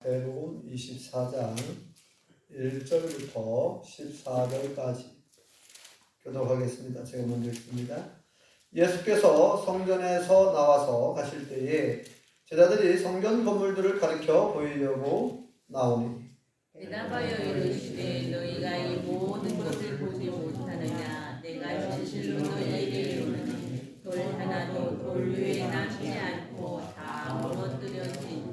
마태복음 24장 1절부터 14절까지 교독하겠습니다. 제가 먼저 읽습니다. 예수께서 성전에서 나와서 가실 때에 제자들이 성전 건물들을 가리켜 보이려고 나오니 대답하여 이르시되 너희가 이 모든 것을 보지 못하느냐. 내가 진실로 너희에게 이르노니 돌 하나도 돌 위에 남지 않고 다 무너뜨려지리라.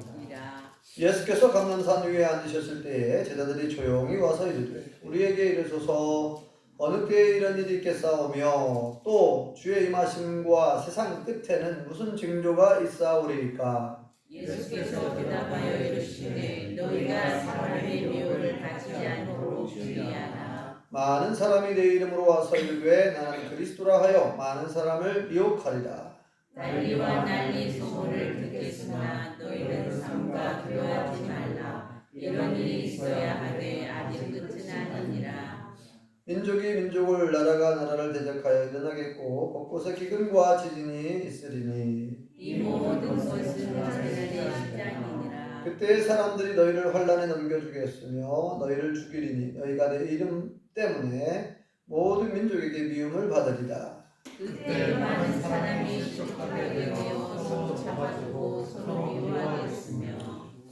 예수께서 감람산 위에 앉으셨을 때에 제자들이 조용히 와서 이르되 우리에게 이르소서 어느 때에 이런 일이 있겠사오며 또 주의 임하심과 세상 끝에는 무슨 징조가 있사오리이까. 예수께서 대답하여 이르시되 너희가 사람의 미혹을 받지 않도록 주의하라. 많은 사람이 내 이름으로 와서 이르되 나는 그리스도라 하여 많은 사람을 미혹하리라. 난리와 난리 소문을 듣겠으나 너희는 삼가 두려워하지 말라. 이런 일이 있어야 하되 아직 끝은 아니니라. 민족이 민족을 나라가 나라를 대적하여 일어나겠고 곳곳에 기근과 지진이 있으리니 이 모든 것은 하늘의 시작이니라. 그때 사람들이 너희를 환란에 넘겨주겠으며 너희를 죽이리니 너희가 내 이름 때문에 모든 민족에게 미움을 받으리라. 그때 많은 사람이 십자가에 매어 손 잡아주고 서로 미워하겠으며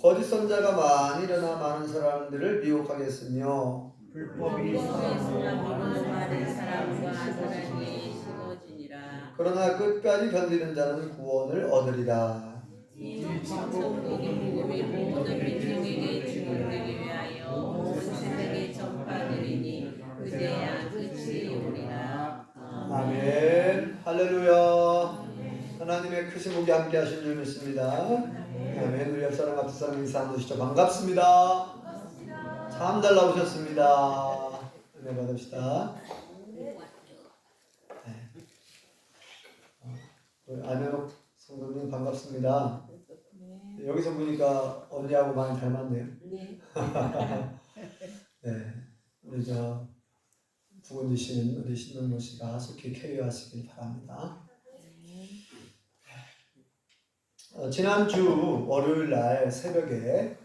거짓 선자가 많이 일어나 많은 사람들을 미혹하겠으며 불법이 성함으로 많은 사람과 사랑이 식어지니라. 그러나 끝까지 견디는 자는 구원을 얻으리라. 이 천국이 복음이 모든 민족에게 증언되기 위하여 온 세상에 전파되리니 그제야 끝이 오리라. 아멘. 할렐루야. 하나님의 크신 복이 함께 하신 줄 믿습니다. 아멘. 우리 옆사람 앞 사람 인사 한번 주시죠. 반갑습니다. 참 잘 나오셨습니다. 은혜 받읍시다. 네. 우리 안현옥 성도님 반갑습니다. 여기서 보니까 언니하고 많이 닮았네요. 네. 우리 부근 주신 우리 신동모 씨가 속히 쾌유하시길 바랍니다. 지난주 월요일 날 새벽에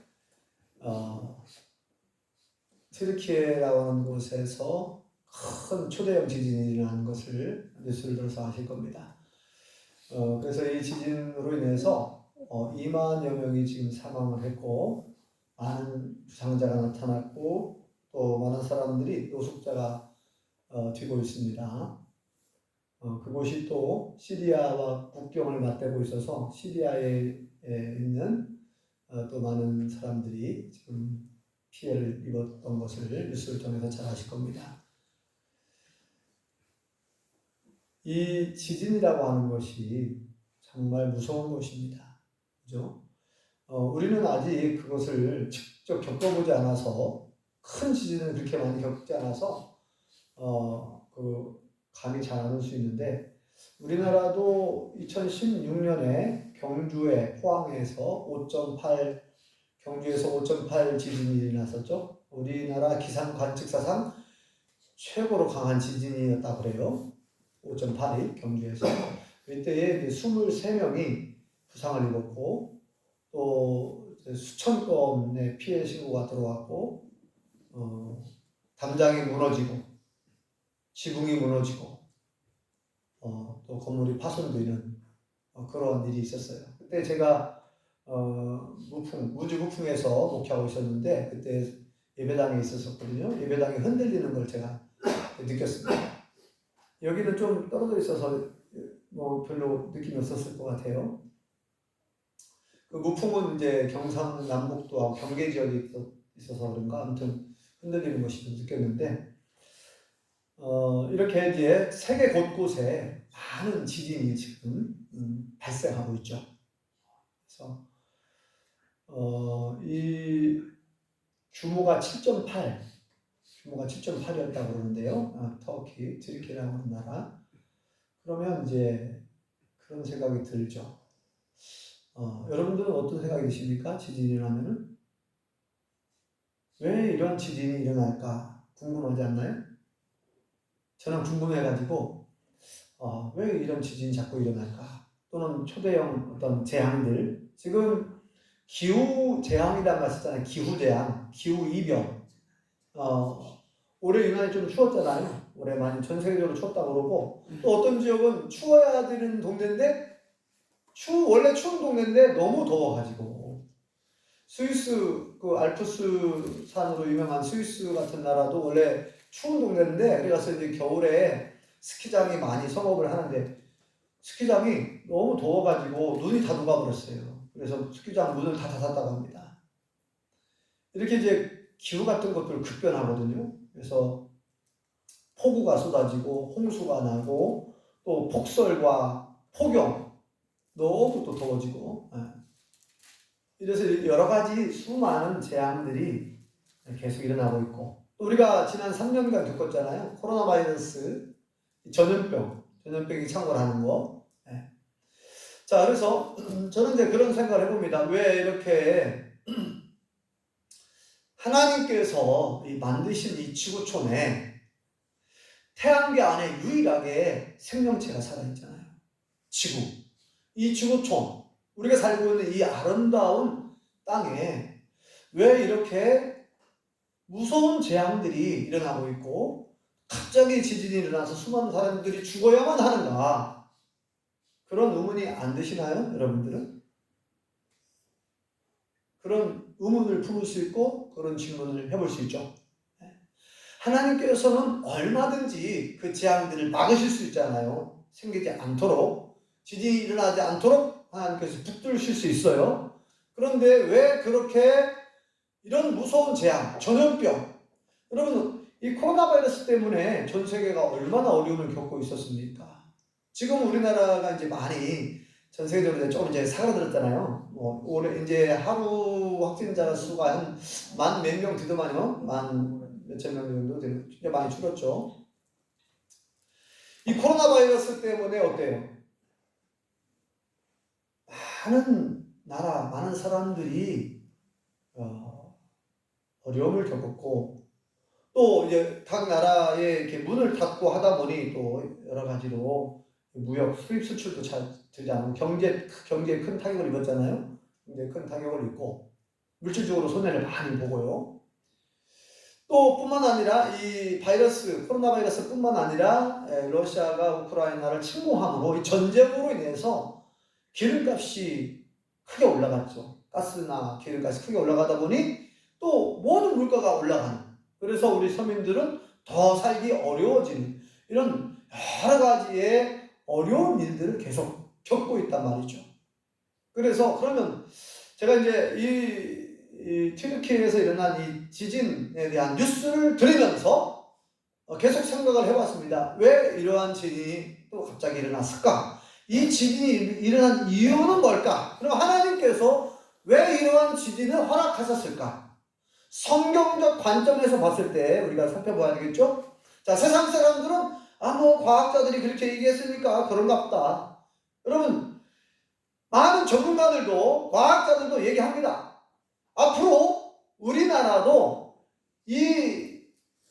튀르키예라고 하는 곳에서 큰 초대형 지진이 일어난 것을 뉴스를 들어서 아실 겁니다. 그래서 이 지진으로 인해서 2만여 명이 지금 사망을 했고 많은 부상자가 나타났고 또 많은 사람들이 노숙자가 되고 있습니다. 그곳이 또 시리아와 국경을 맞대고 있어서 시리아에 있는 또 많은 사람들이 지금 피해를 입었던 것을 뉴스를 통해서 잘 아실 겁니다. 이 지진이라고 하는 것이 정말 무서운 것입니다. 그죠? 우리는 아직 그것을 직접 겪어보지 않아서 큰 지진을 그렇게 많이 겪지 않아서 감이 잘 안 올 수 있는데 우리나라도 2016년에 경주에 포항에서 5.8 경주에서 5.8 지진이 일어났었죠. 우리나라 기상 관측사상 최고로 강한 지진이었다고 그래요. 5.8이 경주에서. 이때에 23명이 부상을 입었고 또 수천 건의 피해 신고가 들어왔고 담장이 무너지고 지붕이 무너지고 또 건물이 파손되는 그런 일이 있었어요. 그때 제가 우주 부풍에서 목회하고 있었는데 그때 예배당에 있었거든요. 예배당이 흔들리는 걸 제가 느꼈습니다. 여기는 좀 떨어져 있어서 뭐 별로 느낌이 없었을 것 같아요. 그 무풍은 이제 경상남북도하고 경계 지역이 있어서 그런가 아무튼 흔들리는 것이 좀 느꼈는데 이렇게 이제 세계 곳곳에 많은 지진이 지금 발생하고 있죠. 그래서 이 규모가 7.8이었다고 그러는데요. 터키, 튀르키예라고 하는 나라. 그러면 이제 그런 생각이 들죠. 여러분들은 어떤 생각이 드십니까? 지진이 일어나면은? 왜 이런 지진이 일어날까? 궁금하지 않나요? 저는 궁금해가지고 왜 이런 지진이 자꾸 일어날까? 또는 초대형 어떤 재앙들 지금 기후 재앙이라는 말 썼잖아요. 기후 재앙, 기후 이변. 올해 유난히 좀 추웠잖아요. 올해 많이 전 세계적으로 추웠다고 그러고, 또 어떤 지역은 추워야 되는 동네인데 원래 추운 동네인데 너무 더워가지고, 스위스 그 알프스 산으로 유명한 스위스 같은 나라도 원래 추운 동네인데, 그래서 이제 겨울에 스키장이 많이 성업을 하는데 스키장이 너무 더워가지고 눈이 다 녹아버렸어요. 그래서 스키장 문을 다 닫았다고 합니다. 이렇게 이제 기후 같은 것들 급변하거든요. 그래서 폭우가 쏟아지고 홍수가 나고 또 폭설과 폭염, 너무 또 더워지고, 이래서 여러 가지 수많은 재앙들이 계속 일어나고 있고, 또 우리가 지난 3년간 겪었잖아요. 코로나 바이러스, 전염병이 창궐하는 거. 자, 그래서 저는 이제 그런 생각을 해봅니다. 왜 이렇게 하나님께서 만드신 이 지구촌에 태양계 안에 유일하게 생명체가 살아있잖아요. 지구. 이 지구촌, 우리가 살고 있는 이 아름다운 땅에 왜 이렇게 무서운 재앙들이 일어나고 있고 갑자기 지진이 일어나서 수많은 사람들이 죽어야만 하는가? 그런 의문이 안 드시나요, 여러분들은? 그런 의문을 품을 수 있고 그런 질문을 해볼 수 있죠. 하나님께서는 얼마든지 그 재앙들을 막으실 수 있잖아요. 생기지 않도록, 지진이 일어나지 않도록 하나님께서 붙들으실 수 있어요. 그런데 왜 그렇게 이런 무서운 재앙, 전염병, 여러분 이 코로나 바이러스 때문에 전 세계가 얼마나 어려움을 겪고 있었습니까? 지금 우리나라가 이제 많이 전 세계적으로 조금 이제 사그라들었잖아요. 올해 이제 하루 확진자 수가 한 만 몇 명 되더만요. 만 몇천 명 정도 되는, 진짜 많이 줄었죠. 이 코로나 바이러스 때문에 어때요? 많은 나라, 많은 사람들이 어려움을 겪었고, 또 이제 각 나라에 이렇게 문을 닫고 하다 보니 또 여러 가지로 무역 수입 수출도 잘 되지 않고 경제에 큰 타격을 입었잖아요. 굉장히 큰 타격을 입고 물질적으로 손해를 많이 보고요. 또 뿐만 아니라 이 코로나 바이러스뿐만 아니라 러시아가 우크라이나를 침공함으로 이 전쟁으로 인해서 기름값이 크게 올라갔죠. 가스나 기름값이 크게 올라가다 보니 또 모든 물가가 올라가는, 그래서 우리 서민들은 더 살기 어려워지는 이런 여러 가지의 어려운 일들을 계속 겪고 있단 말이죠. 그래서 그러면 제가 이제 이 튀르키예에서 일어난 이 지진에 대한 뉴스를 들으면서 계속 생각을 해봤습니다. 왜 이러한 지진이 또 갑자기 일어났을까? 이 지진이 일어난 이유는 뭘까? 그럼 하나님께서 왜 이러한 지진을 허락하셨을까? 성경적 관점에서 봤을 때 우리가 살펴봐야 되겠죠? 자, 세상 사람들은 과학자들이 그렇게 얘기했으니까 그런가 보다. 여러분, 많은 전문가들도, 과학자들도 얘기합니다. 앞으로 우리나라도 이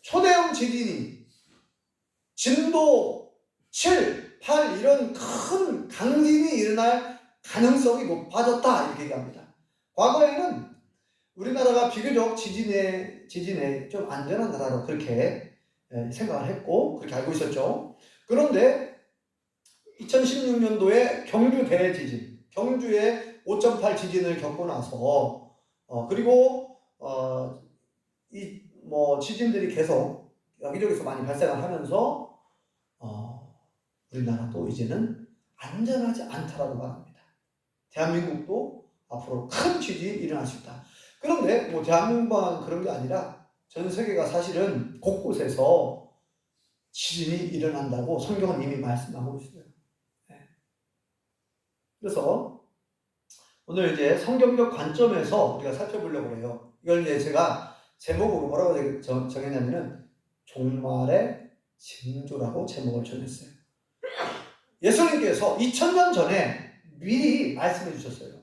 초대형 지진이 진도 7, 8 이런 큰 강진이 일어날 가능성이 높아졌다, 이렇게 얘기합니다. 과거에는 우리나라가 비교적 지진에 좀 안전한 나라로 그렇게 생각을 했고 그렇게 알고 있었죠. 그런데 2016년도에 경주 대지진, 경주에 5.8 지진을 겪고 나서 그리고 이 지진들이 계속 여기저기서 많이 발생을 하면서 우리나라도 이제는 안전하지 않다라고 말합니다. 대한민국도 앞으로 큰 지진이 일어날 수 있다. 그런데 대한민국만 그런 게 아니라 전 세계가 사실은 곳곳에서 지진이 일어난다고 성경은 이미 말씀하고 있어요. 그래서 오늘 이제 성경적 관점에서 우리가 살펴보려고 해요. 이걸 이제 제가 제목으로 뭐라고 정했냐면은 종말의 징조라고 제목을 정했어요. 예수님께서 2000년 전에 미리 말씀해 주셨어요.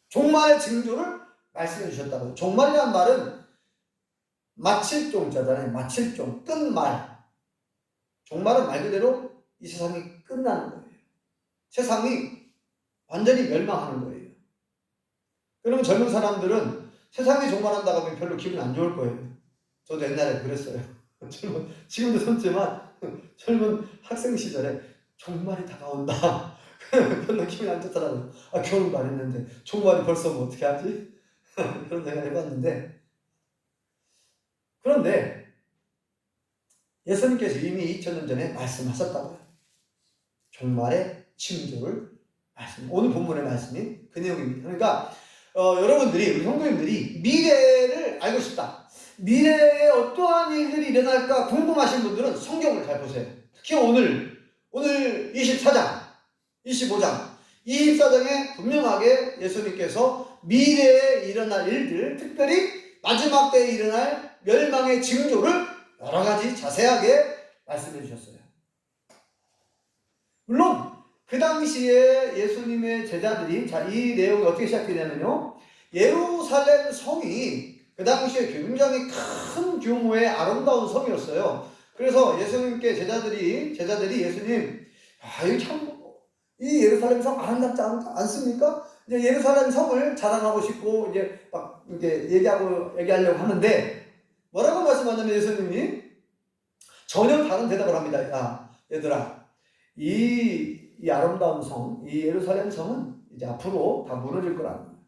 종말의 징조를 말씀해 주셨다고요. 종말이라는 말은 마칠 종자잖아요. 마칠 종, 끝말. 종말은 말 그대로 이 세상이 끝나는 거예요. 세상이 완전히 멸망하는 거예요. 그러면 젊은 사람들은 세상이 종말한다고 하면 별로 기분이 안 좋을 거예요. 저도 옛날에 그랬어요. 지금도 젊지만 젊은 학생 시절에 종말이 다가온다. 별로 기분이 안 좋더라고요. 아, 겨울도 안 했는데 종말이 벌써 뭐 어떻게 하지? 그런 생각 해봤는데, 그런데 예수님께서 이미 2000년 전에 말씀하셨다고요. 종말의 징조를 말씀. 오늘 본문의 말씀이 그 내용입니다. 그러니까 여러분들이, 우리 성도님들이 미래를 알고 싶다, 미래에 어떠한 일들이 일어날까 궁금하신 분들은 성경을 잘 보세요. 특히 오늘 24장, 25장, 24장에 분명하게 예수님께서 미래에 일어날 일들, 특별히 마지막 때에 일어날 멸망의 징조를 여러 가지 자세하게 말씀해 주셨어요. 물론 그 당시에 예수님의 제자들이, 자, 이 내용이 어떻게 시작되냐면요, 예루살렘 성이 그 당시에 굉장히 큰 규모의 아름다운 성이었어요. 그래서 예수님께 제자들이 예수님, 이 예루살렘 성 아름답지 않습니까? 이제 예루살렘 성을 자랑하고 싶고 이제 얘기하려고 하는데, 뭐라고 말씀하냐면 예수님이 전혀 다른 대답을 합니다. 야, 얘들아, 이 아름다운 성, 이 예루살렘 성은 이제 앞으로 다 무너질 거라는 거예요.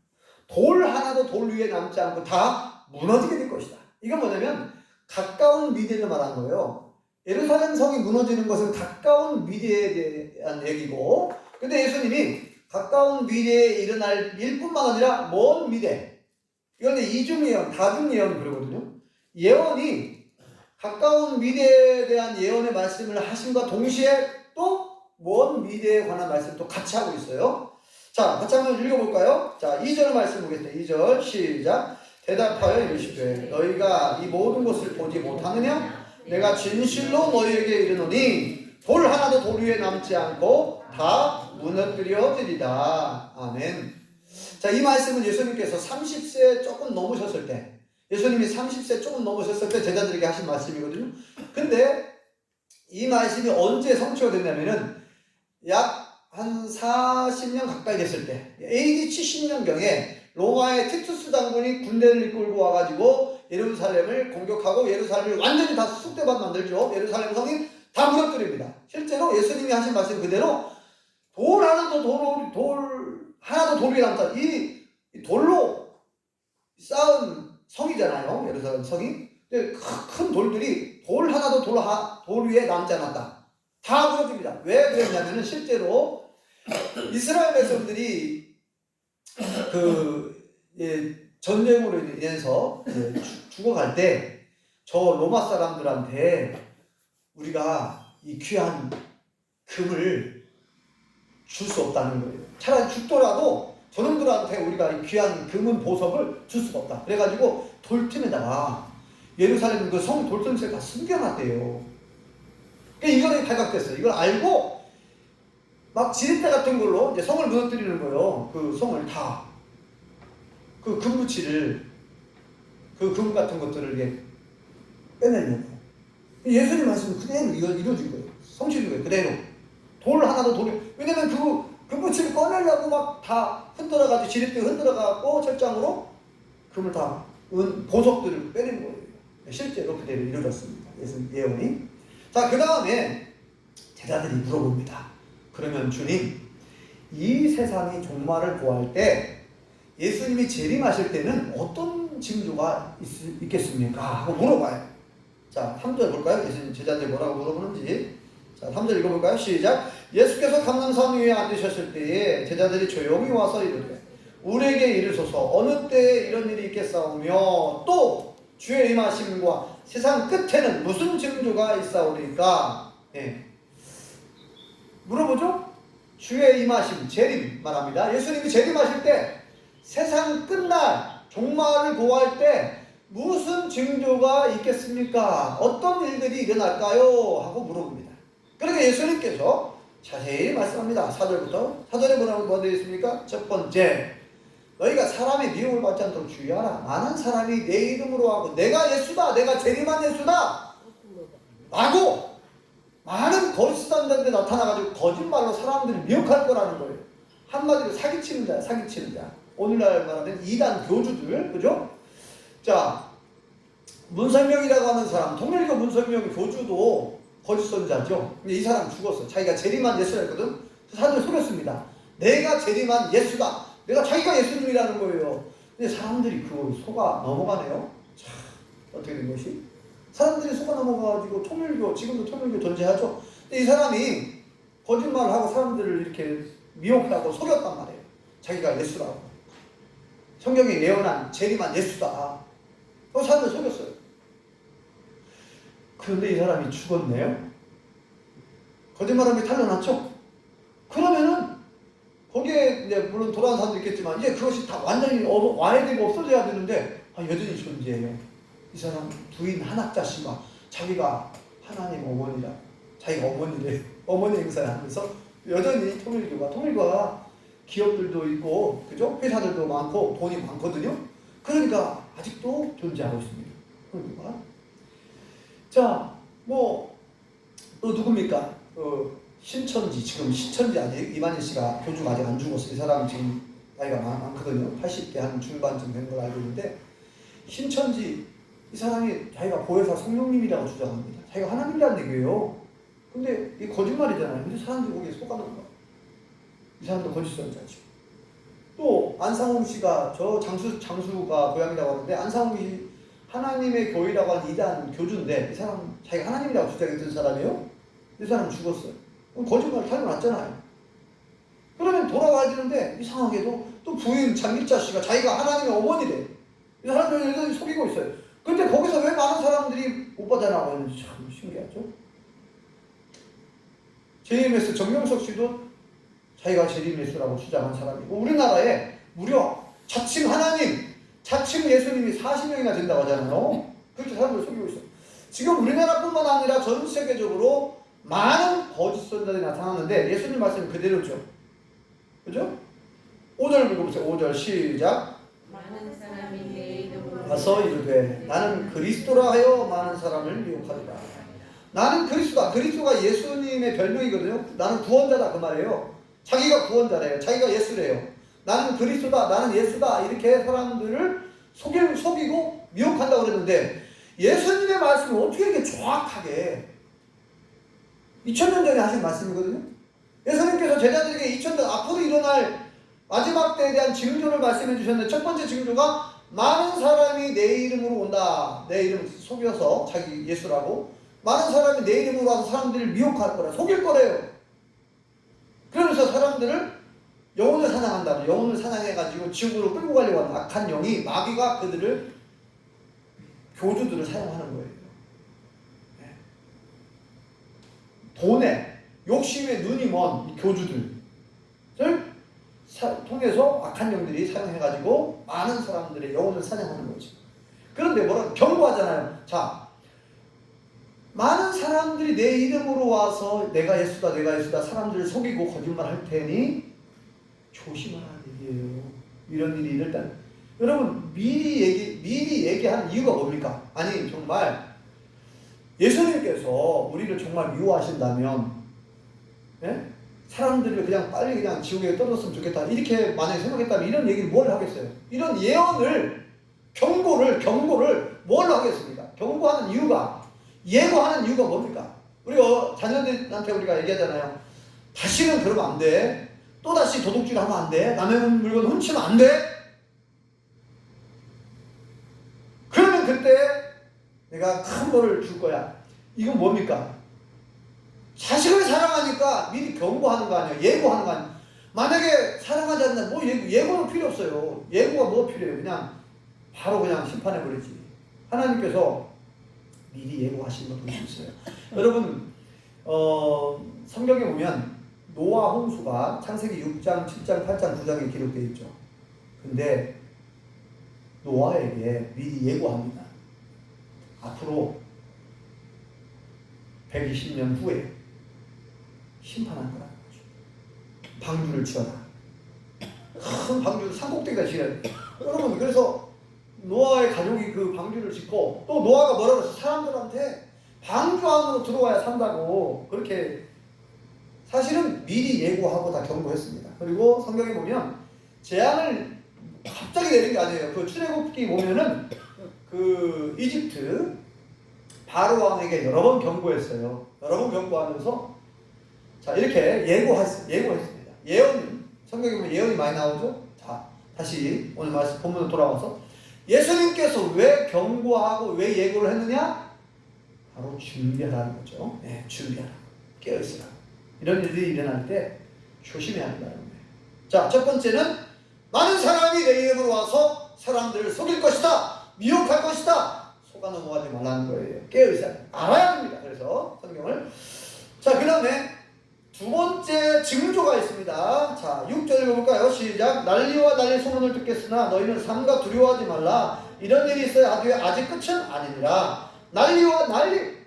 돌 하나도 돌 위에 남지 않고 다 무너지게 될 것이다. 이건 뭐냐면 가까운 미래를 말하는 거예요. 예루살렘 성이 무너지는 것은 가까운 미래에 대한 얘기고, 근데 예수님이 가까운 미래에 일어날 일뿐만 아니라 먼 미래, 이건 이중예언, 다중예언 그러거든요. 예언이 가까운 미래에 대한 예언의 말씀을 하심과 동시에 또 먼 미래에 관한 말씀도 같이 하고 있어요. 자, 같이 한번 읽어볼까요? 자, 2절 말씀 보겠습니다. 2절 시작. 대답하여 이르시되 너희가 이 모든 것을 보지 못하느냐? 내가 진실로 너희에게 이르노니 돌 하나도 돌 위에 남지 않고 다 무너뜨려지리다. 아멘. 자, 이 말씀은 예수님께서 30세 조금 넘으셨을 때, 예수님이 30세 조금 넘으셨을 때 제자들에게 하신 말씀이거든요. 근데 이 말씀이 언제 성취가 됐냐면은 약 한 40년 가까이 됐을 때, AD 70년경에 로마의 티투스 장군이 군대를 이끌고 와가지고 예루살렘을 공격하고 예루살렘을 완전히 다 쑥대밭 만들죠. 예루살렘 성이 다 무너뜨립니다. 실제로 예수님이 하신 말씀 그대로 돌 하나도 돌 위에 남다. 이 돌로 쌓은 성이잖아요. 예루살렘 성이. 근데 큰 돌들이 돌 하나도 돌 위에 남지 않았다. 다 무너집니다. 왜 그랬냐면은 실제로 이스라엘 백성들이 전쟁으로 인해서 죽어갈 때 저 로마 사람들한테 우리가 이 귀한 금을 줄 수 없다는 거예요. 차라리 죽더라도 저놈들한테 우리가 이 귀한 금은 보석을 줄 수가 없다. 그래가지고 돌틈에다가 예루살렘 그 성 돌틈에 다 숨겨놨대요. 이거는 발각됐어요. 이걸 알고 막 지렛대 같은 걸로 이제 성을 무너뜨리는 거예요. 그 성을 다. 그 금붙이를, 그 금 같은 것들을 이게 빼내려고. 예수님 말씀은 그대로 이루어진 거예요. 성취된 거예요. 그대로. 돌 하나도 왜냐면 그 금붙이를 꺼내려고 막 다 흔들어가지고, 지렛대 흔들어가고 철장으로 금을 다, 보석들을 빼내는 거예요. 실제로 그대로 이루어졌습니다. 예언이. 자, 그 다음에 제자들이 물어봅니다. 그러면 주님, 이 세상이 종말을 보할 때 예수님이 재림하실 때는 어떤 징조가 있겠습니까? 하고 물어봐요. 자, 3절 볼까요? 예수님 제자들 뭐라고 물어보는지. 자, 3절 읽어볼까요? 시작. 예수께서 감람산 위에 앉으셨을 때에 제자들이 조용히 와서 이르되 우리에게 이르소서 어느 때에 이런 일이 있겠사오며 또 주의 임하심과 세상 끝에는 무슨 징조가 있사오리까? 네. 물어보죠? 주의 임하심, 재림 말합니다. 예수님이 재림하실 때 세상 끝날 종말을 보호할 때 무슨 징조가 있겠습니까? 어떤 일들이 일어날까요? 하고 물어봅니다. 그러니까 예수님께서 자세히 말씀합니다. 4절부터. 4절에 뭐라고 되어 있습니까? 첫 번째, 너희가 사람의 미움을 받지 않도록 주의하라. 많은 사람이 내 이름으로 하고 내가 예수다, 내가 재림한 예수다 라고 많은 거짓선자들이 나타나가지고 거짓말로 사람들을 미혹할 거라는 거예요. 한마디로 사기치는 자야, 사기치는 자. 오늘날 말하면 이단 교주들, 그죠? 자, 문설명이라고 하는 사람, 통일교 문설명 교주도 거짓 선자죠. 근데 이 사람 죽었어. 자기가 재림한 예수라 했거든. 사람들 속였습니다. 내가 재림한 예수다. 내가 자기가 예수님이라는 거예요. 근데 사람들이 그거 속아 넘어가네요. 참, 어떻게 된 것이? 사람들이 속아 넘어가가지고 통일교, 지금도 통일교 존재하죠. 근데 이 사람이 거짓말을 하고 사람들을 이렇게 미혹하고 속였단 말이에요. 자기가 예수라고. 성경이 예언한 재림한 예수다. 그 사람들 속였어요. 그런데 이 사람이 죽었네요. 거짓말하면 탄로났죠. 그러면은 거기에 이제 물론 돌아온 사람도 있겠지만 이제 그것이 다 완전히 와해되고 없어져야 되는데 여전히 존재해요. 이 사람 부인 한학자 씨가 자기가 하나님 어머니라, 자기가 어머니래, 어머니 행사를 하면서 여전히 통일교가 기업들도 있고, 그죠? 회사들도 많고 돈이 많거든요. 그러니까 아직도 존재하고 있습니다. 통일교가. 자, 뭐 또 누굽니까? 신천지, 지금 신천지 아직 이만희 씨가 교주가 아직 안 죽었어요. 이 사람 지금 나이가 많거든요. 80대 한 중반쯤 된 걸 알고 있는데, 신천지 이 사람이 자기가 보혜사 성령님이라고 주장합니다. 자기가 하나님이라는 얘기예요. 근데 이 거짓말이잖아요. 근데 사람들이 거기에 속아놓은 거예요. 이 사람도 거짓 선자죠. 또 안상홍 씨가 저 장수가 고향이라고 하는데, 안상홍 씨 하나님의 교회라고 하는 이단 교주인데 이 사람 자기가 하나님이라고 주장했던 사람이에요. 이 사람 죽었어요. 그럼 거짓말 탈려났잖아요. 그러면 돌아와야 되는데 이상하게도 또 부인 장길자 씨가 자기가 하나님의 어머니래. 이 사람들을 여전히 속이고 있어요. 근데 거기서 왜 많은 사람들이 못 받아나고 있는지 참 신기하죠. JMS 정명석 씨도 자기가 재림 예수라고 주장한 사람이고, 우리나라에 무려 자칭 하나님, 자칭 예수님이 40명이나 된다고 하잖아요. 그렇게 사람들 속이고 있어요. 지금 우리나라뿐만 아니라 전 세계적으로 많은 거짓 선자들이 나타나는데 예수님 말씀이 그대로죠. 그죠? 5절 읽어보세요. 5절 시작. 많은 사람이 내 이름으로 와서 이르되 나는 그리스도라 하여 많은 사람을 미혹하리라. 나는 그리스도다. 그리스도가 예수님의 별명이거든요. 나는 구원자다 그 말이에요. 자기가 구원자래요. 자기가 예수래요. 나는 그리스도다. 나는 예수다. 이렇게 사람들을 속이고 미혹한다고 그랬는데, 예수님의 말씀을 어떻게 이렇게 정확하게 2000년 전에 하신 말씀이거든요. 예수님께서 제자들에게 2000년 앞으로 일어날 마지막 때에 대한 징조를 말씀해 주셨는데, 첫 번째 징조가 많은 사람이 내 이름으로 온다. 내 이름 속여서 자기 예수라고. 많은 사람이 내 이름으로 와서 사람들을 미혹할 거라, 속일 거래요. 그러면서 사람들을 영혼을 사냥한다. 영혼을 사냥해가지고 지옥으로 끌고 가려고 하는 악한 영이, 마귀가 그들을, 교주들을 사용하는 거예요. 네. 돈에 욕심에 눈이 먼 교주들을 통해서 악한 영들이 사용해가지고 많은 사람들의 영혼을 사냥하는 거죠. 그런데 뭐라 경고하잖아요. 자, 많은 사람들이 내 이름으로 와서 내가 예수다, 내가 예수다, 사람들을 속이고 거짓말 할 테니 조심하라는 얘기예요. 이런 일이 이럴 때, 여러분 미리 얘기하는 이유가 뭡니까? 아니 정말 예수님께서 우리를 정말 미워하신다면, 예? 사람들을 그냥 빨리 그냥 지옥에 떨어졌으면 좋겠다 이렇게 만약에 생각했다면 이런 얘기를 뭘 하겠어요? 이런 예언을, 경고를 뭘 하겠습니까? 경고하는 이유가, 예고하는 이유가 뭡니까? 우리 자녀들한테 우리가 얘기하잖아요. 다시는 그러면 안 돼. 또다시 도둑질하면 안 돼. 남의 물건 훔치면 안 돼. 그러면 그때 내가 큰 벌을 줄 거야. 이건 뭡니까? 자식을 사랑하니까 미리 경고하는 거 아니에요? 예고하는 거 아니에요? 만약에 사랑하지 않는다, 뭐 예고는 필요 없어요. 예고가 뭐 필요해요? 그냥 바로 그냥 심판해버리지. 하나님께서 미리 예고하신 것도 있어요. 여러분, 성경에 보면 노아 홍수가 창세기 6장, 7장, 8장, 9장에 기록되어 있죠. 근데 노아에게 미리 예고합니다. 앞으로 120년 후에 심판할 거라는 거죠. 방주를 지어라. 큰 방주를 산꼭대기가 지어야 돼. 여러분, 그래서 노아의 가족이 그 방주를 짓고, 또 노아가 뭐라고 했어? 사람들한테 방주 안으로 들어와야 산다고. 그렇게 사실은 미리 예고하고 다 경고했습니다. 그리고 성경에 보면 재앙을 갑자기 내린 게 아니에요. 그 출애굽기 보면은 그 이집트 바로 왕에게 여러 번 경고했어요. 여러 번 경고하면서 자 이렇게 예고했습니다. 예언 성경에 보면 예언이 많이 나오죠. 자 다시 오늘 말씀 본문으로 돌아와서 예수님께서 왜 경고하고 왜 예고를 했느냐? 바로 준비하라는 거죠. 네, 준비하라. 깨어있으라. 이런 일들이 일어날 때 조심해야 한다는 거예요. 자, 첫 번째는 많은 사람이 내 이름으로 와서 사람들을 속일 것이다. 미혹할 것이다. 속아 넘어가지 말라는 거예요. 깨어있어야 알아야 합니다. 그래서 성경을. 자, 그 다음에 두 번째 징조가 있습니다. 자, 6절 읽어볼까요? 시작. 난리와 난리 소문을 듣겠으나 너희는 삼가 두려워하지 말라. 이런 일이 있어야 하되 아직 끝은 아니니라. 난리와 난리.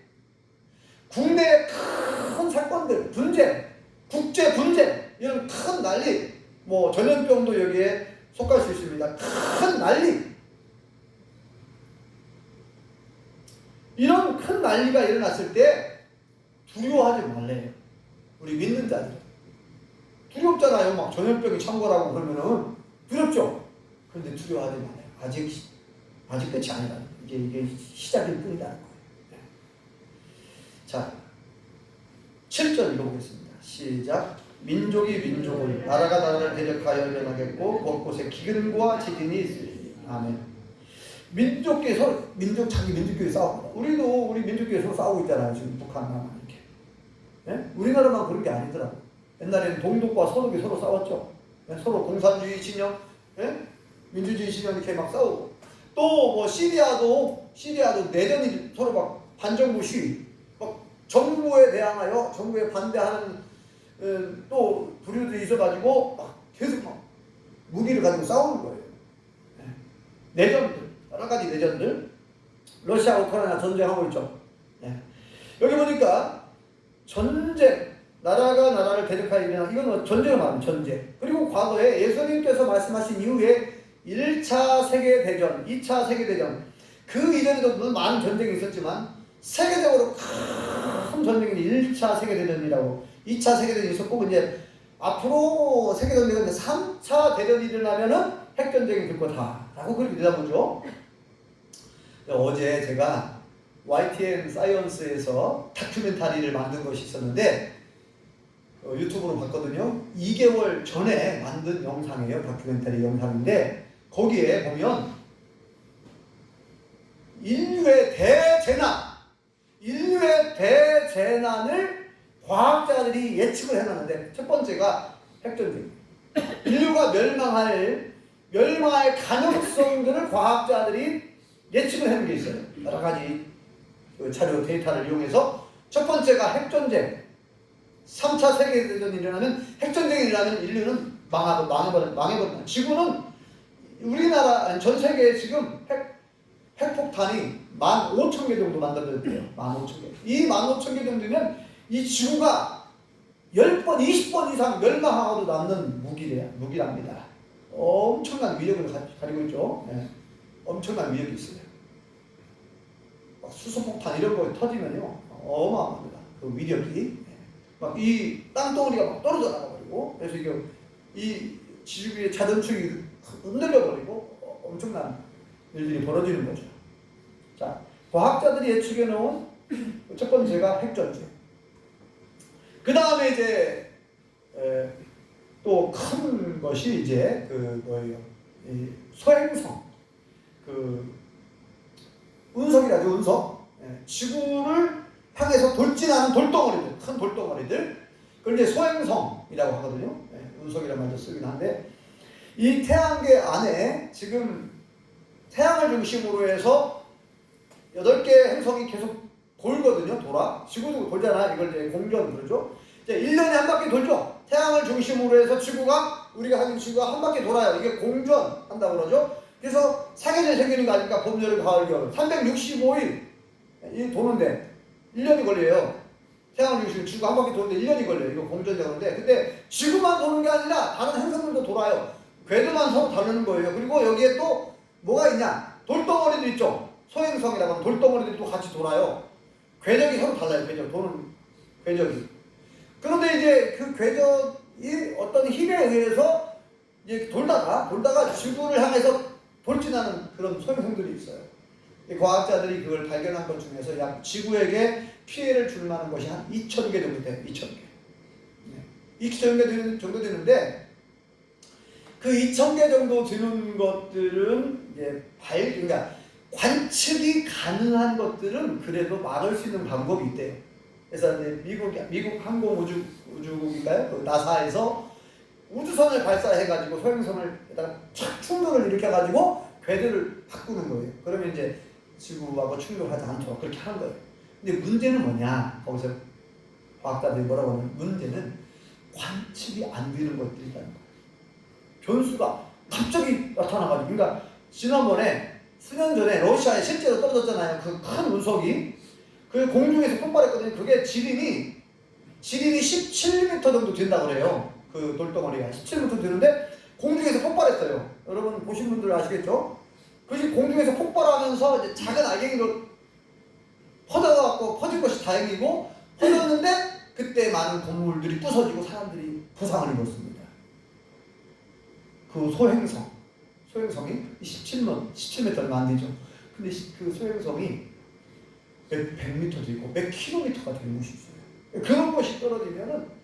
국내의 큰 사건들, 분쟁, 국제 분쟁, 이런 큰 난리. 뭐 전염병도 여기에 속할 수 있습니다. 큰 난리. 이런 큰 난리가 일어났을 때 두려워하지 말래요. 우리 믿는 자들. 두렵잖아요. 막 전염병이 창궐하고 그러면은 두렵죠. 그런데 두려워하지 말아요. 아직 끝이 아니다. 이게 시작일 뿐이라는 거예요. 네. 자, 7절 읽어보겠습니다. 시작. 민족이 민족을, 나라가 나라를 대적하여 일어나겠고 곳곳에 기근과 지진이 있으리니. 아멘. 민족끼리 서로 자기 민족끼리 싸웁니다. 우리도 우리 민족끼리 서로 싸우고 있잖아요. 지금 북한 남한 이렇게. 네? 우리나라만 그런 게 아니더라고. 옛날에는 동독과 서독이 서로 싸웠죠. 네? 서로 공산주의 진영, 네? 민주주의 진영 이렇게 막 싸우고. 또 뭐 시리아도 내전이 서로 막 반정부 시위, 막 정부에 대항하여 정부에 반대하는 또 부류들이 있어가지고 막 계속 막 무기를 가지고 싸우는 거예요. 네. 내전들, 여러 가지 내전들. 러시아 우크라이나 전쟁하고 있죠. 네. 여기 보니까 전쟁, 나라가 나라를 대적하여 일어나, 이건 전쟁을 말합니다. 전쟁. 그리고 과거에 예수님께서 말씀하신 이후에 1차 세계대전, 2차 세계대전, 그 이전에도 물론 많은 전쟁이 있었지만 세계적으로 큰 전쟁이 1차 세계대전이라고, 2차 세계대전이 있었고, 이제 앞으로 세계전쟁은 3차 대전이 일어나면은 핵전쟁이 될 거다라고 그렇게 내다보죠. 어제 제가 YTN 사이언스에서 다큐멘터리를 만든 것이 있었는데 유튜브로 봤거든요. 2개월 전에 만든 영상이에요. 다큐멘터리 영상인데 거기에 보면 인류의 대재난을 과학자들이 예측을 해놨는데 첫 번째가 핵전쟁. 인류가 멸망할 가능성들을 과학자들이 예측을 해놓은 게 있어요. 여러 가지 자료 데이터를 이용해서 첫 번째가 핵전쟁. 3차 세계대전이 일어나면 핵전쟁이 일어나면 인류는 망해버린다. 지구는 우리나라 전 세계에 지금 핵폭탄이 15,000개 정도 만들어졌대요. 15,000개. 이 15,000개 정도면 이 지구가 10번, 20번 이상 멸망하고도 남는 무기랍니다. 엄청난 위력을 가지고 있죠. 네. 엄청난 위력이 있어요. 막 수소폭탄 이런 거 터지면요. 어마어마합니다. 그 위력이. 막 이 땅덩어리가 막 떨어져 나가버리고, 그래서 이 지구의 자전축이 흔들려버리고 엄청난 일들이 벌어지는 거죠. 자, 과학자들이 예측해 놓은 첫 번째가 핵전쟁. 그 다음에 이제 또 큰 것이 이제 이 소행성, 운석이라죠, 운석. 지구를 향해서 돌진하는 돌덩어리들, 큰 돌덩어리들. 그걸 이제 소행성이라고 하거든요. 운석이라는 말도 쓰긴 한데, 이 태양계 안에 지금 태양을 중심으로 해서 8개 행성이 계속 돌거든요. 지구도 돌잖아. 이걸 이제 공전 그러죠. 이제 1년에 한 바퀴 돌죠. 태양을 중심으로 해서 우리가 하는 지구가 한 바퀴 돌아요. 이게 공전 한다고 그러죠. 그래서 사계절 생기는 거 아닙니까? 봄, 여름, 가을, 겨울. 365일 이 도는데 1년이 걸려요. 태양을 중심으로 지구가 한 바퀴 도는데 1년이 걸려요. 이거 공전이라고 하는데, 근데 지구만 도는 게 아니라 다른 행성들도 돌아요. 궤도만 서로 다르는 거예요. 그리고 여기에 또 뭐가 있냐? 돌덩어리도 있죠. 소행성이라고 하면 돌덩어리들이 또 같이 돌아요. 궤적이 서로 달라요. 도는 궤적이. 그런데 이제 그 궤적이 어떤 힘에 의해서 이제 돌다가 지구를 향해서 돌진하는 그런 소행성들이 있어요. 과학자들이 그걸 발견한 것 중에서 약 지구에게 피해를 줄 만한 것이 한 2,000개 정도 돼요. 2,000개. 2,000개 정도 되는데 그 2,000개 정도 되는 것들은 이제 그러니까 관측이 가능한 것들은 그래도 막을 수 있는 방법이 있대요. 그래서 이제 미국 항공우주국인가요? 그 나사에서 우주선을 발사해가지고 소행성을 착 충돌을 일으켜가지고 궤도를 바꾸는 거예요. 그러면 이제 지구하고 충돌하지 않도록 그렇게 하는 거예요. 근데 문제는 뭐냐? 거기서 과학자들이 뭐라고 하면 문제는 관측이 안 되는 것들이라는 거예요. 변수가 갑자기 나타나가지고, 그러니까 지난번에 수년 전에 러시아에 실제로 떨어졌잖아요. 그 큰 운석이 그 공중에서 폭발했거든요. 그게 지름이 17m 정도 된다고 그래요. 그 돌덩어리가 17m 되는데 공중에서 폭발했어요. 여러분 보신 분들 아시겠죠? 그것이 공중에서 폭발하면서 이제 작은 알갱이로 퍼질 것이 다행이고 퍼졌는데 그때 많은 건물들이 부서지고 사람들이 부상을 입었습니다. 그 소행성이 17m 얼마 안 되죠. 근데 그 소행성이 몇 100m도 있고 몇 킬로미터가 되는 곳이 있어요. 그런 것이 떨어지면은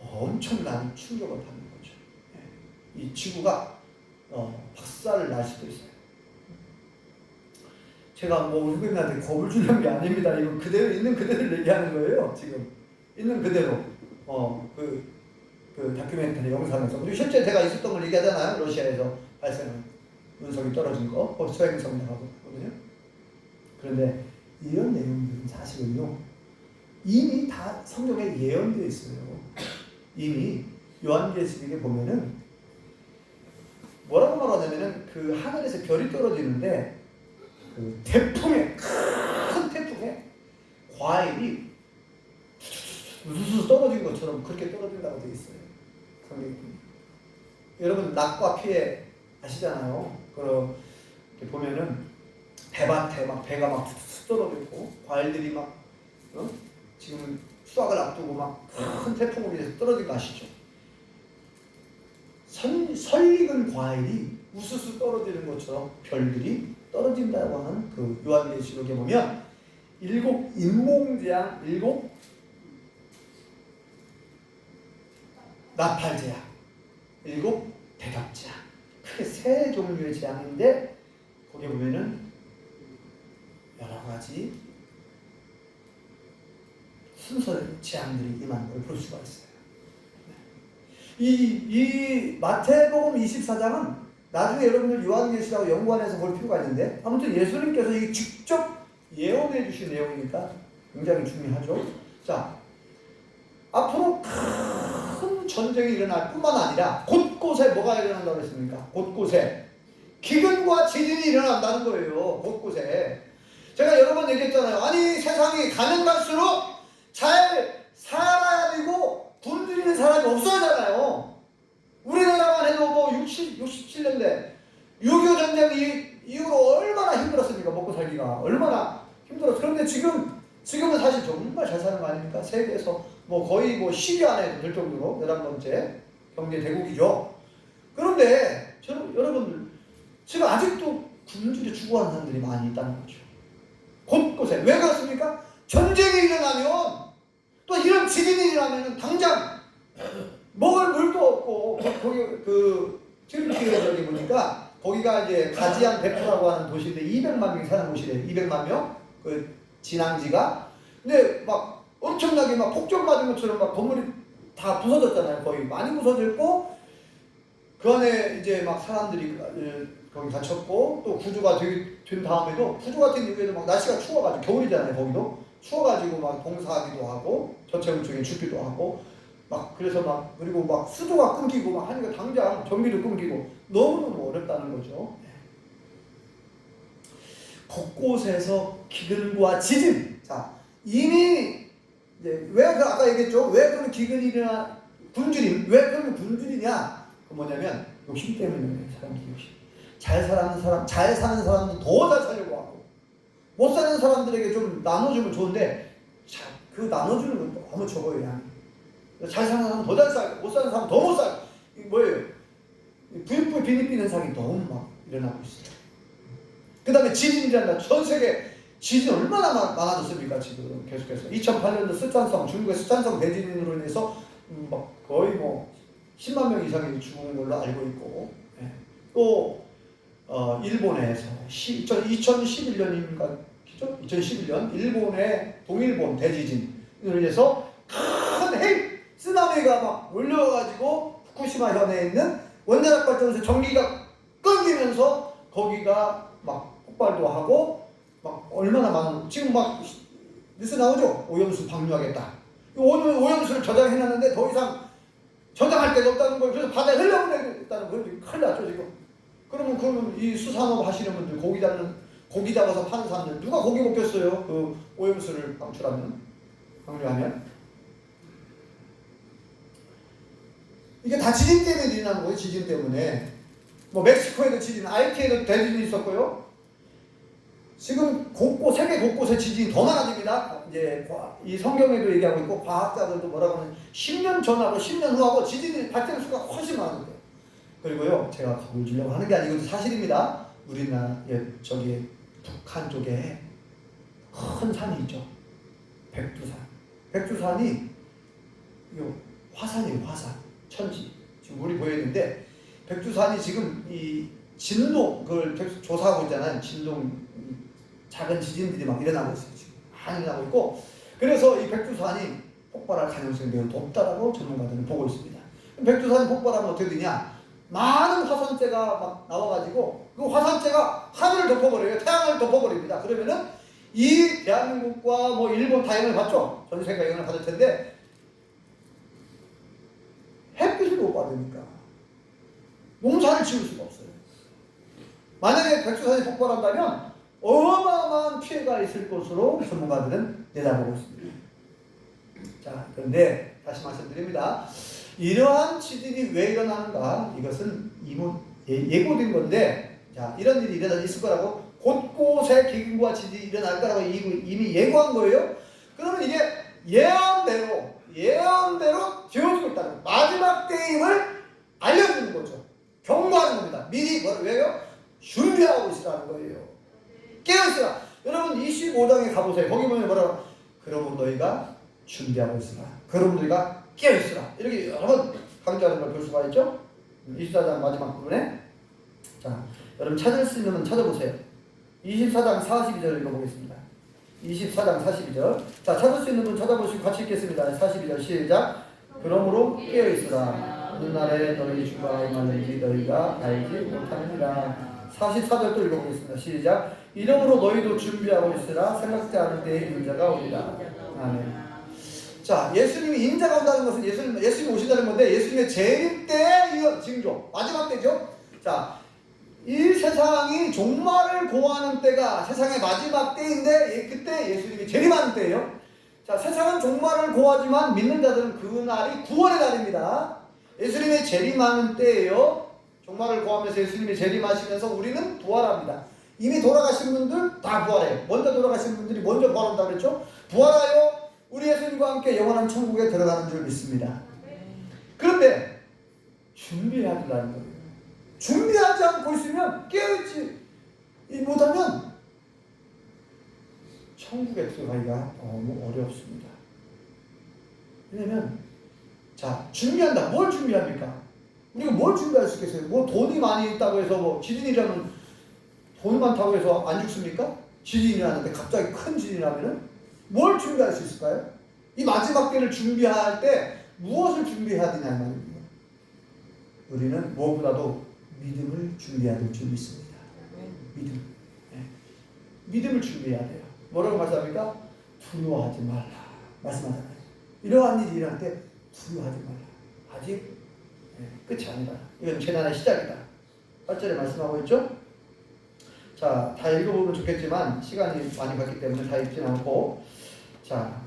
엄청난 충격을 받는 거죠. 이 지구가 박살을 날 수도 있어요. 제가 뭐 우리나라한테 겁을 주는 게 아닙니다. 이거 그대로 있는 그대로 얘기하는 거예요. 지금 있는 그대로 그 다큐멘터리 영상에서 우리 실제 제가 있었던 걸 얘기하잖아요. 러시아에서 발생한 운석이 떨어진 거, 소행성 나가거든요. 그런데 이런 내용들은 사실은요 이미 다 성경에 예언되어 있어요. 이미 요한계시록에 보면은 뭐라고 말하냐면은 그 하늘에서 별이 떨어지는데 그 태풍에 큰 태풍에 과일이 우수수 떨어진 것처럼 그렇게 떨어진다고 되어 있어요. 성경에 여러분 낙과 피해 아시잖아요. 이렇게 보면은 배밭에 막 배가 막 툭툭 떨어지고 과일들이 막 지금 수확을 앞두고 막 큰 태풍으로 인해서 떨어진 거 아시죠? 설익은 과일이 우수수 떨어지는 것처럼 별들이 떨어진다고 하는 그 요한계시록에 보면 7 인몽재앙, 7 나팔재앙, 7 대갑재앙, 크게 3종류의 재앙인데 거기 보면은 여러 가지 순서의 재앙들이 임하는 걸 볼 수가 있어요. 이 마태복음 24장은 나중에 여러분들 요한계시라고 연구원에서 볼 필요가 있는데 아무튼 예수님께서 이 직접 예언해 주신 내용이니까 굉장히 중요하죠. 자, 앞으로 큰 전쟁이 일어날 뿐만 아니라 곳곳에 뭐가 일어난다고 했습니까? 곳곳에 기근과 지진이 일어난다는 거예요. 곳곳에. 제가 여러 번 얘기했잖아요. 아니 세상이 가면 갈수록 잘 살아야 되고 굶주리는 사람이 없어지잖아요. 우리나라만 해도 뭐 67년대 6.25 전쟁 이후로 얼마나 힘들었습니까? 먹고 살기가 얼마나 힘들었어요. 그런데 지금은 사실 정말 잘 사는 거 아닙니까? 세계에서 뭐 거의 뭐 10위 안에 들 정도로 11번째 경제 대국이죠. 그런데 여러분들 지금 아직도 굶주려 죽어가는 사람들이 많이 있다는 거죠. 곳곳에. 왜 그렇습니까? 전쟁이 일어나면 또 이런 지진이 일어나면 당장 먹을 물도 없고 거기 그 튀르키예 저기 보니까 거기가 이제 가지안 베프라고 하는 도시인데 200만 명이 사는 곳이래요. 200만 명 그 진앙지가. 근데 막 엄청나게 막 폭격 맞은 것처럼 막 건물이 다 부서졌잖아요. 거의 많이 부서졌고 그 안에 이제 막 사람들이 거기 갇혔고 또 구조가 된 다음에도 구조 같은 이유에도 막 날씨가 추워가지고 겨울이잖아요. 거기도 추워가지고 막 봉사하기도 하고 저체온증에 죽기도 하고 막 그래서 막 그리고 막 수도가 끊기고 막 하니까 당장 전기도 끊기고 너무너무 어렵다는 거죠. 곳곳에서 기근과 지진. 자, 이미 이제 왜 아까 얘기했죠? 왜 그런 기근이나 굶주림? 왜 그런 굶주리냐? 그 뭐냐면 욕심 때문에 사람들이 욕심. 잘 사는 사람은 더 잘 살려고 하고 못 사는 사람들에게 좀 나눠주면 좋은데 그 나눠주는 건 너무 적어요. 잘 사는 사람은 더 잘 살고 못 사는 사람은 더 못 살고. 이게 뭐예요? 부익부 비릿빛 현상이 너무 막 일어나고 있어요. 그 다음에 지진이란다. 전 세계 지진 얼마나 많아졌습니까? 지금 계속해서 2008년도 스촨성, 중국의 스촨성 대지진으로 인해서 막 거의 뭐 10만 명 이상이 죽은 걸로 알고 있고, 예. 또 일본에서 2011년인가 2011년 일본의 동일본 대지진으로 인해서 큰 쓰나미가 막 몰려가지고 후쿠시마 현에 있는 원자력 발전소 전기가 끊기면서 거기가 막 폭발도 하고 막 얼마나 많은, 지금 막 뉴스 나오죠? 오염수 방류하겠다. 오염수를 저장해놨는데 더 이상 저장할 데가 없다는 거예요. 그래서 바다에 흘려보내겠다는 거예요. 큰일 났죠 지금. 그러면 이 수산업 하시는 분들, 고기 잡아서 파는 사람들, 누가 고기 먹겠어요? 그 오염수를 방류하면. 이게 다 지진 때문에 일어나는 거예요. 지진 때문에. 뭐 멕시코에도 지진, 아이티에도 대지진이 있었고요. 지금 세계 곳곳에 지진이 더 많아집니다. 이제 이 성경에도 얘기하고 있고, 과학자들도 뭐라고 하면 10년 전하고 10년 후하고 지진이 발생 수가 훨씬 많은데. 그리고요, 제가 겁을 주려고 하는 게 아니고 사실입니다. 우리나라 저기 북한 쪽에 큰 산이 있죠. 백두산. 백두산이 화산이에요. 화산. 천지. 지금 물이 보이는데 백두산이 지금 이 진동, 그걸 조사하고 있잖아요. 진동, 작은 지진들이 막 일어나고 있어요. 지금 많이 일어나고 있고, 그래서 이 백두산이 폭발할 가능성이 매우 높다라고 전문가들은 보고 있습니다. 백두산이 폭발하면 어떻게 되냐? 많은 화산재가 막 나와가지고 그 화산재가 하늘을 덮어버려요. 태양을 덮어버립니다. 그러면은 이 대한민국과 뭐 일본 다 영향을 받죠. 전 세계가 영향을 받을 텐데 햇빛을 못 받으니까 농사를 지을 수가 없어요. 만약에 백두산이 폭발한다면 어마어마한 피해가 있을 것으로 전문가들은 내다보고 있습니다. 자, 그런데 다시 말씀드립니다. 이러한 지진이 왜 일어나는가? 이것은 예고된 건데, 자, 이런 일이 일어날 있을 거라고, 곳곳에 기근과 지진이 일어날 거라고 이미 예고한 거예요. 그러면 이게 예언대로 되어지고 있다는 거예요. 마지막 때임을 알려주는 거죠. 경고하는 겁니다. 미리 왜요? 준비하고 있으라는 거예요. 깨어있으라. 여러분 25장에 가보세요. 거기 보면 뭐라고? 그러므로 너희가 준비하고 있으라. 그러므로 너희가 깨어있으라. 이렇게 여러 번 강조하는 걸 볼 수가 있죠. 24장 마지막 부분에. 자, 여러분 찾을 수 있는 분 찾아보세요. 24장 42절 읽어보겠습니다. 24장 42절. 자, 찾을 수 있는 분 찾아보시고 같이 읽겠습니다. 42절 시작. 그러므로 깨어있으라. 어느 날에 너희 주가 임하는지 너희가 알지 못하느니라. 44절 또 읽어보겠습니다. 시작. 이러므로 너희도 준비하고 있으라. 생각지 않을 때에 인자가 오리라. 아멘. 자, 예수님이 인자가 온다는 것은 예수님이 오신다는 건데, 예수님의 재림 때의 이어 징조, 마지막 때죠. 자, 이 세상이 종말을 고하는 때가 세상의 마지막 때인데, 그때 예수님이 재림하는 때예요. 자, 세상은 종말을 고하지만 믿는 자들은 그날이 구원의 날입니다. 예수님의 재림하는 때예요. 종말을 고하면서 예수님이 재림하시면서 우리는 부활합니다. 이미 돌아가신 분들 다 부활해요. 먼저 돌아가신 분들이 먼저 부활한다고 그랬죠. 부활하여 우리 예수님과 함께 영원한 천국에 들어가는 줄 믿습니다. 그런데 준비해야 된다는 거예요. 준비하지 않고 있으면, 깨어있지 못하면 천국에 들어가기가 너무 어렵습니다. 왜냐면, 자, 준비한다. 뭘 준비합니까? 우리가 뭘 준비할 수 있겠어요? 뭐 돈이 많이 있다고 해서 뭐 지진이라면 돈 많다고 해서 안 죽습니까? 지진이 나는데 갑자기 큰 지진이 나면은 뭘 준비할 수 있을까요? 이 마지막 때를 준비할 때 무엇을 준비해야 되냐 말입니다. 우리는 무엇보다도 믿음을 준비해야 될 줄 믿습니다. 믿음. 네. 믿음을 준비해야 돼요. 뭐라고 말씀합니까? 두려워하지 말라 말씀하잖아요. 이러한 일이 일어날 때 두려워하지 말라. 아직 끝이 아니다. 이건 재난의 시작이다. 8절에 말씀하고 있죠? 자, 다 읽어보면 좋겠지만 시간이 많이 갔기 때문에 다 읽지 않고, 자,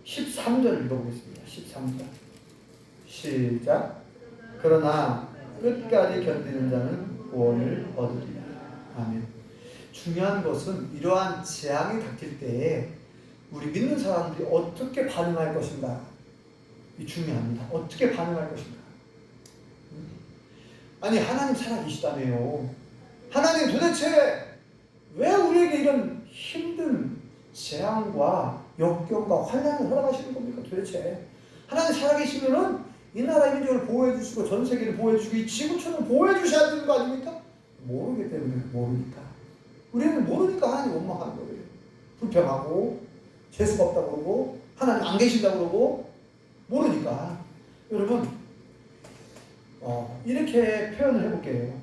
13절 읽어보겠습니다. 13절 시작. 그러나 끝까지 견디는 자는 구원을 얻으리라. 아멘. 중요한 것은 이러한 재앙이 닥칠 때에 우리 믿는 사람들이 어떻게 반응할 것인가, 이 중요합니다. 어떻게 반응할 것인가. 아니 하나님 살아계시다며요. 하나님 도대체 왜 우리에게 이런 힘든 재앙과 역경과 환난을 허락하시는 겁니까 도대체. 하나님 살아계시면은 이 나라 민족을 보호해 주시고 전 세계를 보호해 주시고 이 지구촌을 보호해 주셔야 되는 거 아닙니까? 모르기 때문에. 모르니까. 우리는 모르니까 하나님 원망하는 거예요. 불평하고 재수가 없다고 그러고 하나님 안 계신다고 그러고 모르니까. 여러분 이렇게 표현을 해볼게요.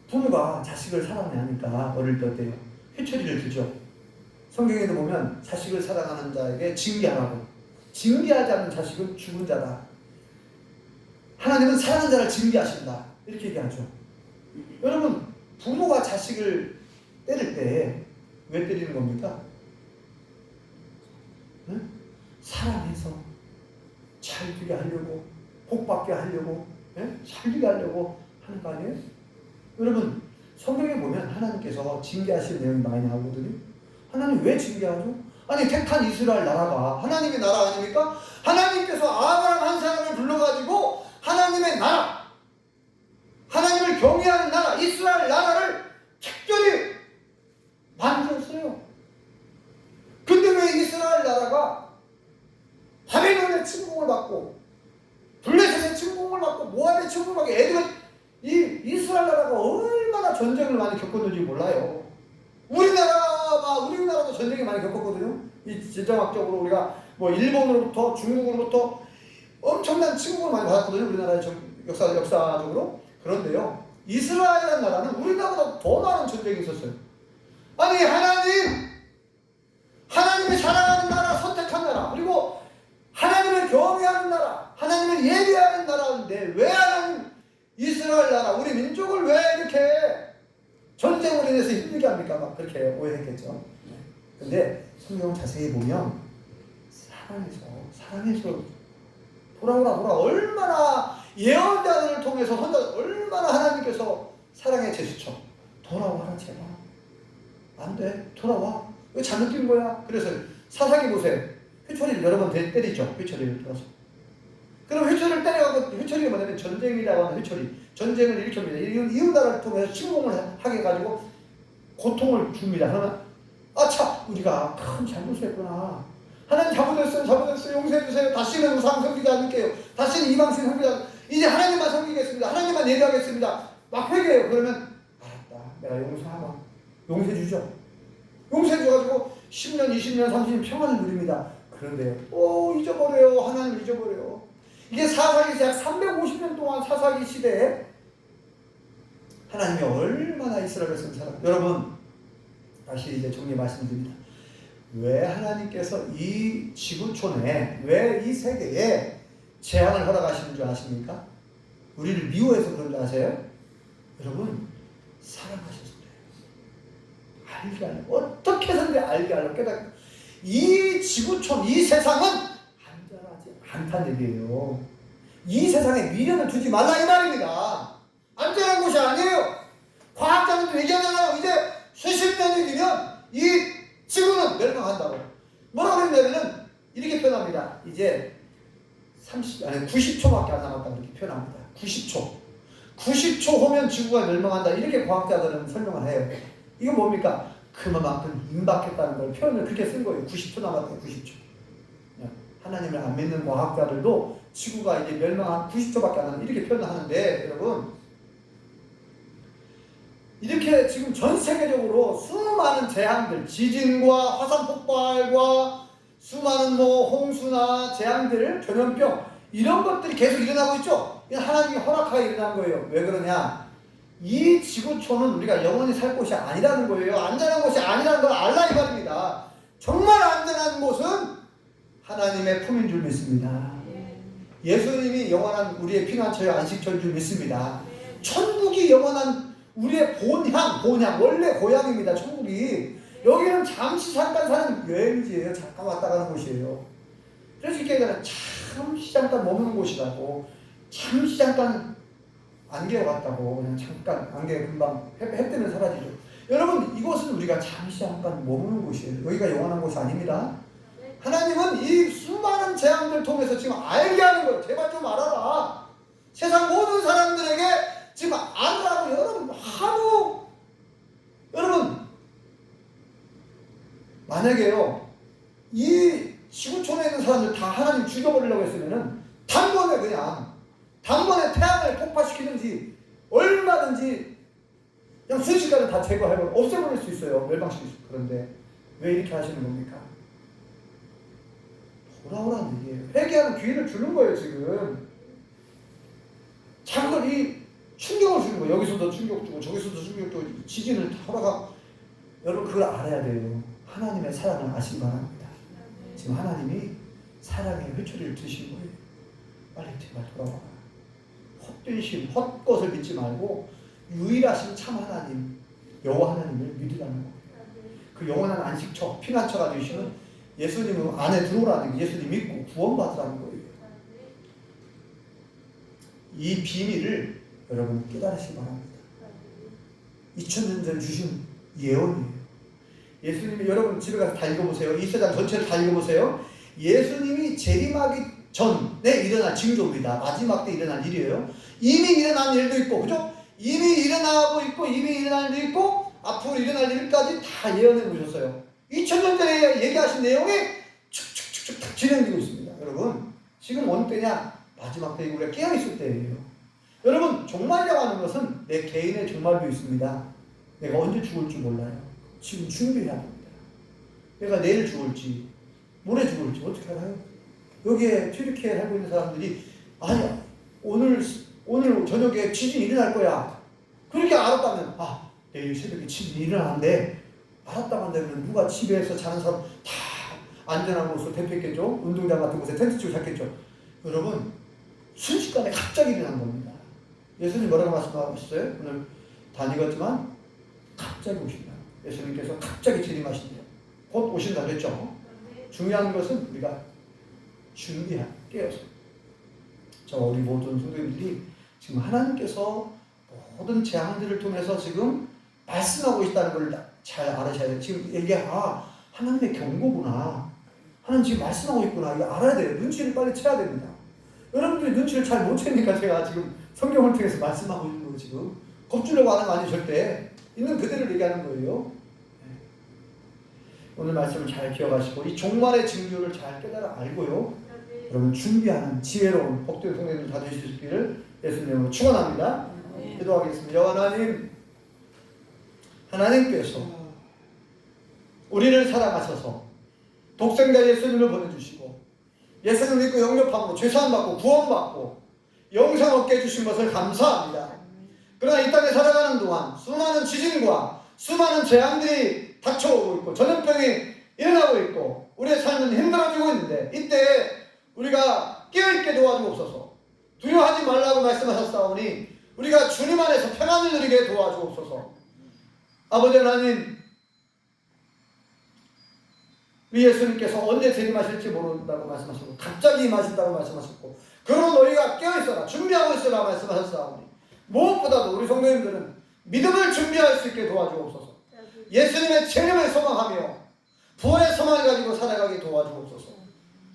부모가 자식을 사랑하니까 어릴 때 어때요? 회초리를 들죠. 성경에도 보면 자식을 사랑하는 자에게 징계하라고. 징계하지 않는 자식은 죽은 자다. 하나님은 사랑하는 자를 징계하신다. 이렇게 얘기하죠. 여러분 부모가 자식을 때릴 때 왜 때리는 겁니까? 응? 사랑해서 잘 되게 하려고, 복받게 하려고, 잘 되게 하려고 하는 거 아니에요? 여러분 성경에 보면 하나님께서 징계하시는 내용이 많이 나오거든요. 하나님 왜 징계하죠? 아니 택한 이스라엘 나라가 하나님의 나라 아닙니까? 하나님께서 아브라함 한 사람을 불러가지고 하나님의 나라, 하나님을 경외하는 나라, 이스라엘 나라를 특별히 만들었어요. 근데 왜 이스라엘 나라가 바벨론의 침공을 받고 블레셋의 침공을 받고 모압의 침공을 받고 이 이스라엘 나라가 얼마나 전쟁을 많이 겪었는지 몰라요. 우리나라도 전쟁이 많이 겪었거든요. 이 지정학적으로 우리가 뭐 일본으로부터 중국으로부터 엄청난 침공을 많이 받았거든요. 우리나라의 역사적으로. 그런데요, 이스라엘 나라는 우리나라보다 더 많은 전쟁이 있었어요. 아니 하나님의 사랑하는 나라, 선택한 나라, 그리고 하나님을 경외하는 나라, 하나님을 예배하는 나라인데 왜 하나님 이스라엘 나라, 우리 민족을 왜 이렇게 전쟁으로 인해서 힘들게 합니까? 막 그렇게 오해했겠죠. 근데 성경 자세히 보면 사랑해서 돌아오라 얼마나 예언자들을 통해서 얼마나 하나님께서 사랑의 제스처. 돌아와라 제발. 안 돼. 돌아와. 왜 잘못 뛴 거야? 그래서 사사기 보세요. 회초리를 여러 번 때리죠. 회초리를 들어서. 그럼 회초리를 때려가고, 회초리가 뭐냐면 전쟁이라고 하는 회초리. 전쟁을 일으킵니다. 이웃 나라를 통해서 침공을 하게 해가지고 고통을 줍니다. 그러면 아차! 우리가 큰 잘못을 했구나. 하나님 잘못했어요. 용서해주세요. 다시는 우상 섬기지 않을게요. 다시는 이방신 섬기지 않을게요. 이제 하나님만 섬기겠습니다. 하나님만 예배하겠습니다. 막 회개해요. 그러면 알았다. 내가 용서하마. 용서해주죠. 용서해줘가지고 10년, 20년, 30년 평안을 누립니다. 그런데요, 잊어버려요. 하나님을 잊어버려요. 이게 사사기 약 350년 동안 사사기 시대에 하나님이 얼마나 이스라엘을 쓴 사람. 여러분, 다시 이제 정리 말씀드립니다. 왜 하나님께서 이 지구촌에, 왜 이 세계에 재앙을 허락하시는 줄 아십니까? 우리를 미워해서 그런 줄 아세요? 여러분, 사랑하셔서 그래요. 알게 하려고. 어떻게 해서든지 알게 하려고 깨닫고. 이 지구촌, 이 세상은 안전하지 않다는 얘기예요. 이 세상에 미련을 두지 말라 이 말입니다. 안전한 곳이 아니에요. 과학자들도 얘기하잖아요. 이제 수십 년이 뒤면 이 지구는 멸망한다고. 뭐라고 했냐면은 이렇게 표현합니다. 이제 90초밖에 안 남았다고 이렇게 표현합니다. 90초 후면 지구가 멸망한다. 이렇게 과학자들은 설명을 해요. 이건 뭡니까? 그만큼 임박했다는 걸 표현을 그렇게 쓴 거예요. 90초 남았다. 90초. 하나님을 안 믿는 과학자들도 지구가 이제 멸망한 90초밖에 안 남았다. 이렇게 표현을 하는데, 여러분, 이렇게 지금 전 세계적으로 수많은 재앙들, 지진과 화산 폭발과 수많은 홍수나 재앙들, 전염병, 이런 것들이 계속 일어나고 있죠. 하나님이 허락하여 일어난 거예요. 왜 그러냐? 이 지구촌은 우리가 영원히 살 곳이 아니라는 거예요. 안전한 곳이 아니라는 걸 알라 이 말입니다. 정말 안전한 곳은 하나님의 품인 줄 믿습니다. 예수님이 영원한 우리의 피난처요 안식처인 줄 믿습니다. 천국이 영원한 우리의 본향, 원래 고향입니다. 천국이. 여기는 잠시 잠깐 사는 여행지예요. 잠깐 왔다 가는 곳이에요. 그래서 이렇게 얘기하면 잠시 잠깐 머무는 곳이라고. 잠시 잠깐 안개가 왔다고. 그냥 잠깐 안개가 금방 해 뜨면 사라지죠. 여러분, 이곳은 우리가 잠시 잠깐 머무는 곳이에요. 여기가 영원한 곳이 아닙니다. 하나님은 이 수많은 재앙들 통해서 지금 알게 하는 거예요. 제발 좀 알아라. 세상 모든 사람들에게 지금 알아라고 여러분 만약에요 이 지구촌에 있는 사람들 다 하나님 죽여버리려고 했으면은 단번에 태양을 폭파시키든지 얼마든지 그냥 순식간에 다 제거해버려 없애버릴 수 있어요. 멸망시킬 수 있어요. 그런데 왜 이렇게 하시는 겁니까? 돌아오라는 얘기예요. 회개하는 기회를 주는 거예요. 지금 자꾸 이 충격을 주는 거예요. 여기서도 충격 주고 저기서도 충격 주고 지진을 돌아가. 여러분 그걸 알아야 돼요. 하나님의 사랑을 아시기 바랍니다. 지금 하나님이 사랑의 회초리를 드신 거예요. 빨리 제발 돌아와라. 헛된 신, 헛것을 믿지 말고 유일하신 참 하나님, 여호와 하나님을 믿으라는 거예요. 그 영원한 안식처, 피난처가 되시는 예수님 안에 들어오라는 게 예수님 믿고 구원받으라는 거예요. 이 비밀을 여러분 깨달으시기 바랍니다. 2000년 전에 주신 예언이에요. 예수님이 여러분 집에 가서 다 읽어보세요. 이 세상 전체를 다 읽어보세요. 예수님이 재림하기 전에 일어날 징조입니다. 마지막 때 일어날 일이에요. 이미 일어난 일도 있고, 그죠? 이미 일어나고 있고, 이미 일어날 일도 있고, 앞으로 일어날 일까지 다 예언해 보셨어요. 2000년 전에 얘기하신 내용이 축축축축 진행되고 있습니다. 여러분, 지금 어느 때냐? 마지막 때이고 우리가 깨어있을 때예요. 여러분, 종말이라고 하는 것은 내 개인의 종말도 있습니다. 내가 언제 죽을지 몰라요. 지금 준비해야 됩니다. 내가 내일 죽을지, 모레 죽을지 어떻게 알아요? 여기에 튀르키예에 살고 있는 사람들이 아니야, 오늘 저녁에 지진이 일어날 거야. 그렇게 알았다면 내일 새벽에 지진이 일어나는데 알았다고 한다면 누가 집에서 자는 사람 다 안전한 곳으로 대피했겠죠? 운동장 같은 곳에 텐트 치고 잤겠죠? 여러분, 순식간에 갑자기 일어난 겁니다. 예수님 뭐라고 말씀하셨어요? 오늘 다 읽었지만 갑자기 오신다. 예수님께서 갑자기 재림하신대요. 곧 오신다 그랬죠? 중요한 것은 우리가 깨어서. 우리 모든 성도님들이 지금 하나님께서 모든 재앙들을 통해서 지금 말씀하고 있다는 걸 잘 알으셔야 돼요. 지금 이게 하나님의 경고구나. 하나님 지금 말씀하고 있구나. 이거 알아야 돼요. 눈치를 빨리 채야 됩니다. 여러분들이 눈치를 잘 못 채니까 제가 지금 성경을 통해서 말씀하고 있는 거예요. 지금 겁주려고 하는 거 아니에요. 절대. 있는 그대로 얘기하는 거예요. 오늘 말씀을 잘 기억하시고 이 종말의 징조를 잘 깨달아 알고요. 여러분 준비하는 지혜로운 복된 성도님들 다 되시기를 예수님으로 축원합니다. 기도하겠습니다. 여호와 하나님께서 우리를 사랑하셔서 독생자 예수님을 보내주시고 예수님을 믿고 영접함으로 죄사함받고 구원받고 영생 얻게 해주신 것을 감사합니다. 그러나 이 땅에 살아가는 동안 수많은 지진과 수많은 재앙들이 닥쳐오고 있고 전염병이 일어나고 있고 우리의 삶은 힘들어지고 있는데 이때 우리가 깨어있게 도와주옵소서. 두려워하지 말라고 말씀하셨사오니 우리가 주님 안에서 평안을 누리게 도와주옵소서. 아버지 하나님, 우리 예수님께서 언제 재림하실지 모른다고 말씀하셨고 갑자기 임하신다고 말씀하셨고 그러므로 너희가 깨어있어라 준비하고 있으라 말씀하셨사오니 무엇보다도 우리 성도님들은 믿음을 준비할 수 있게 도와주옵소서. 예수님의 재림을 소망하며 부활의 소망을 가지고 살아가게 도와주옵소서.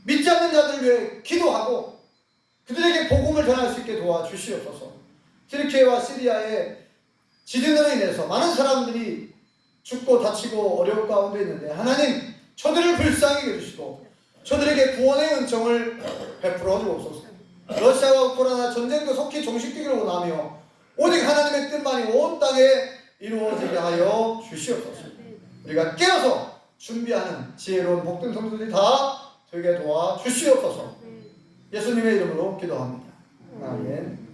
믿지 않는 자들을 위해 기도하고 그들에게 복음을 전할 수 있게 도와주시옵소서. 튀르키예와 시리아의 지진으로 인해서 많은 사람들이 죽고 다치고 어려울 가운데 있는데 하나님 저들을 불쌍히 여주시고 저들에게 구원의 은총을 베풀어 주옵소서. 러시아와 우크라이나 전쟁도 속히 종식되기를 원하며 오직 하나님의 뜻만이 온 땅에 이루어지게 하여 주시옵소서. 우리가 깨어서 준비하는 지혜로운 복된 성도들이 다 되게 도와주시옵소서. 예수님의 이름으로 기도합니다. 아멘.